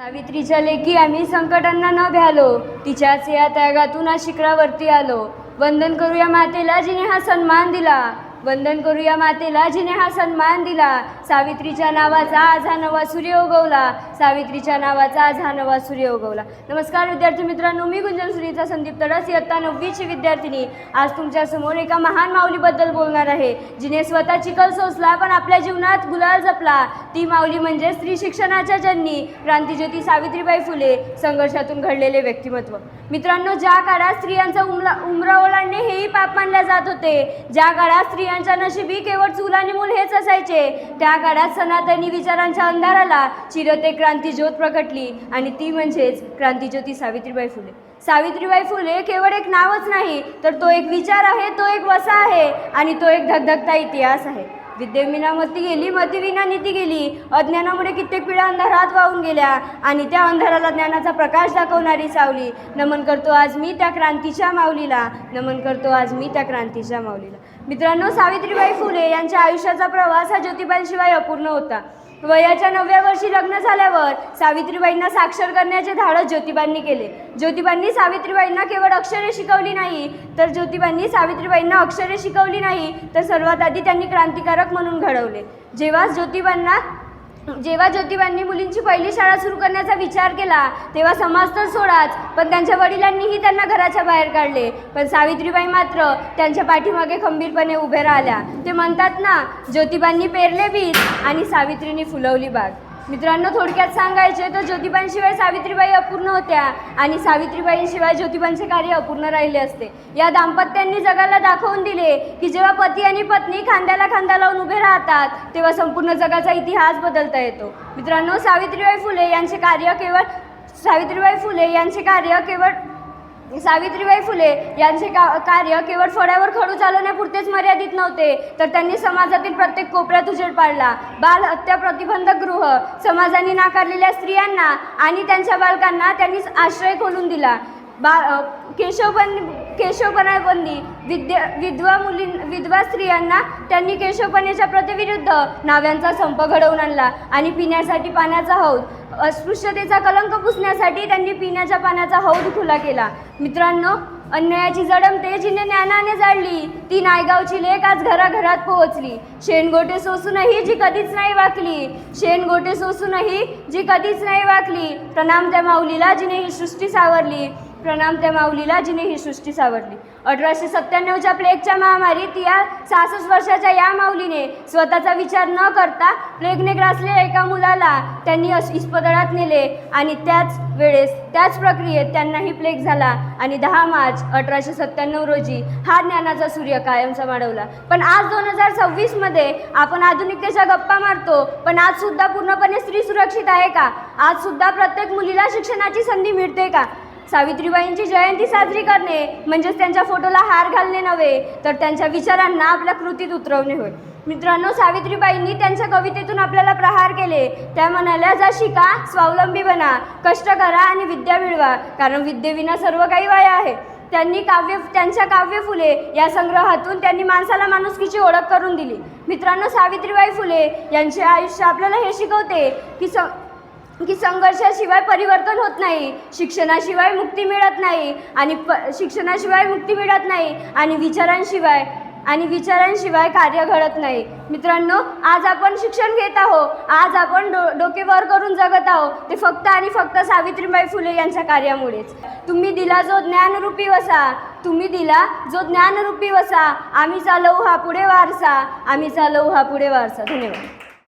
सावित्रीच्या लेकी आम्ही संकटांना न भ्यालो, तिच्याच या त्यागातून आज शिखरावरती आलो. वंदन करूया मातेला जिने हा सन्मान दिला, वंदन करूया मातेला जिने हा सन्मान दिला. सावित्रीच्या नावाचा आज हा नवा सूर्य उगवला, सावित्रीच्या नावाचा आज हा नवा सूर्य उगवला. नमस्कार विद्यार्थी मित्रांनो, मी गुंजन सुनीता संदीप तडस, इयत्ता 9वीची विद्यार्थिनी. आज तुमच्या समोर एका महान माऊलीबद्दल बोलणार आहे, जिने स्वतः चिखल सोसला पण आपल्या जीवनात गुलाल जपला. ती माऊली म्हणजे स्त्री शिक्षणाच्या जननी क्रांतिज्योती सावित्रीबाई फुले. संघर्षातून घडलेले व्यक्तिमत्व. मित्रांनो, ज्या काळात स्त्रियांचा उमरा ओलांडणे हेही पाप मानले जात होते, ज्या काळात स्त्रियांच्या नशिबी केवळ चूल आणि मूल हेच असायचे, त्या काळात सनातनी विचारांच्या अंधाराला चिरते क्रांती ज्योत प्रकटली, आणि ती म्हणजेच क्रांतिज्योती सावित्रीबाई फुले. सावित्रीबाई फुले केवळ एक नावच नाही, तर तो एक विचार आहे, तो एक वसा आहे, आणि तो एक धगधगता इतिहास आहे. विद्येविना मती गेली, मतीविना नीती गेली. अज्ञानामुळे कित्येक पिढ्या अंधारात वाहून गेल्या, आणि त्या अंधाराला ज्ञानाचा प्रकाश दाखवणारी सावली. नमन करतो आज मी त्या क्रांतीच्या माऊलीला, नमन करतो आज मी त्या क्रांतीच्या माऊलीला. मित्रांनो, सावित्रीबाई फुले यांच्या आयुष्याचा प्रवास हा ज्योतिबांशिवाय अपूर्ण होता. वयाच्या 9व्या वर्षी लग्न झाल्यावर सावित्रीबाईंना साक्षर करण्याचे धाडस ज्योतिबांनी केले. ज्योतिबांनी सावित्रीबाईंना केवळ अक्षरे शिकवली नाही, तर ज्योतिबांनी सावित्रीबाईंना अक्षरे शिकवली नाही, तर सर्वात आधी त्यांनी क्रांतिकारक म्हणून घडवले. जेव्हा ज्योतिबांनी मुलींची पहिली शाळा सुरू करण्याचा विचार केला, तेव्हा समाज तर सोडाच, पण त्यांच्या वडिलांनीही त्यांना घराच्या बाहेर काढले. पण सावित्रीबाई मात्र त्यांच्या पाठीमागे खंबीरपणे उभे राहिल्या. ते म्हणतात ना, ज्योतिबांनी पेरले बीज आणि सावित्रीने फुलवली बाग. मित्रांनो, थोडक्यात सांगायचे तर ज्योतिबांशिवाय सावित्रीबाई अपूर्ण होत्या, आणि सावित्रीबाईंशिवाय ज्योतिबांचे कार्य अपूर्ण राहिले असते. या दाम्पत्यांनी जगाला दाखवून दिले की जेव्हा पती आणि पत्नी खांद्याला खांदा लावून उभे राहतात, तेव्हा संपूर्ण जगाचा इतिहास बदलता येतो. मित्रांनो, सावित्रीबाई फुले यांचे कार्य केवळ फळ्यावर खडू चालवण्यापुरतेच मर्यादित नव्हते, तर त्यांनी समाजातील प्रत्येक कोपऱ्यात उजेड पाडला. बाल हत्या प्रतिबंधक गृह, समाजाने नाकारलेल्या स्त्रियांना आणि त्यांच्या बालकांना त्यांनी आश्रय खोलून दिला. केशवपणाबंदी, विधवा स्त्रियांना त्यांनी केशवपणेच्या प्रथेविरुद्ध नाव्यांचा संप घडवून आणला, आणि पिण्यासाठी पाण्याचा हौद, अस्पृश्यतेचा कलंक पुसण्यासाठी त्यांनी पिण्याच्या पाण्याचा हौद खुला केला. मित्रांनो, अन्यायाची जडमते जिने ज्ञानाने जाळली, ती नायगावची लेक आज घराघरात पोहोचली. शेणगोटे सोसूनही जी कधीच नाही वाकली, प्रणाम त्या माऊलीला जिने ही सृष्टी सावरली, प्रणाम त्या माऊलीला जिने ही सृष्टी सावरली. 1897च्या प्लेगच्या महामारीत या 66 वर्षाच्या या माऊलीने स्वतःचा विचार न करता प्लेगने ग्रासलेल्या एका मुलाला त्यांनी इस्पितळात नेले, आणि त्याच प्रक्रियेत त्यांनाही प्लेग झाला, आणि 10 मार्च 1897 रोजी हा ज्ञानाचा सूर्य कायमचा माडवला. पण आज 2026 मध्ये आपण आधुनिकतेच्या गप्पा मारतो, पण आज सुद्धा पूर्णपणे स्त्री सुरक्षित आहे का? आज सुद्धा प्रत्येक मुलीला शिक्षणाची संधी मिळते का? सावित्रीबाईंची जयंती साजरी करणे म्हणजेच त्यांच्या फोटोला हार घालणे नव्हे, तर त्यांच्या विचारांना आपल्या कृतीत उतरवणे होय. मित्रांनो, सावित्रीबाईंनी त्यांच्या कवितेतून आपल्याला प्रहार केले. त्या म्हणाल्या, जा शिका, स्वावलंबी बना, कष्ट करा आणि विद्या मिळवा, कारण विद्येविना सर्व काही वाया आहे. त्यांच्या काव्य फुले या संग्रहातून त्यांनी माणसाला माणुसकीची ओळख करून दिली. मित्रांनो, सावित्रीबाई फुले यांचे आयुष्य आपल्याला हे शिकवते की संघर्षाशिवाय परिवर्तन होत नाही, शिक्षणाशिवाय मुक्ती मिळत नाही, आणि विचारांशिवाय कार्य घडत नाही. मित्रांनो, आज आपण शिक्षण घेत आहोत, आज आपण डोके वर करून जगत आहोत, ते फक्त आणि फक्त सावित्रीबाई फुले यांच्या कार्यामुळेच. तुम्ही दिला जो ज्ञानरूपी वसा, आम्ही चालवू हा पुढे वारसा. धन्यवाद.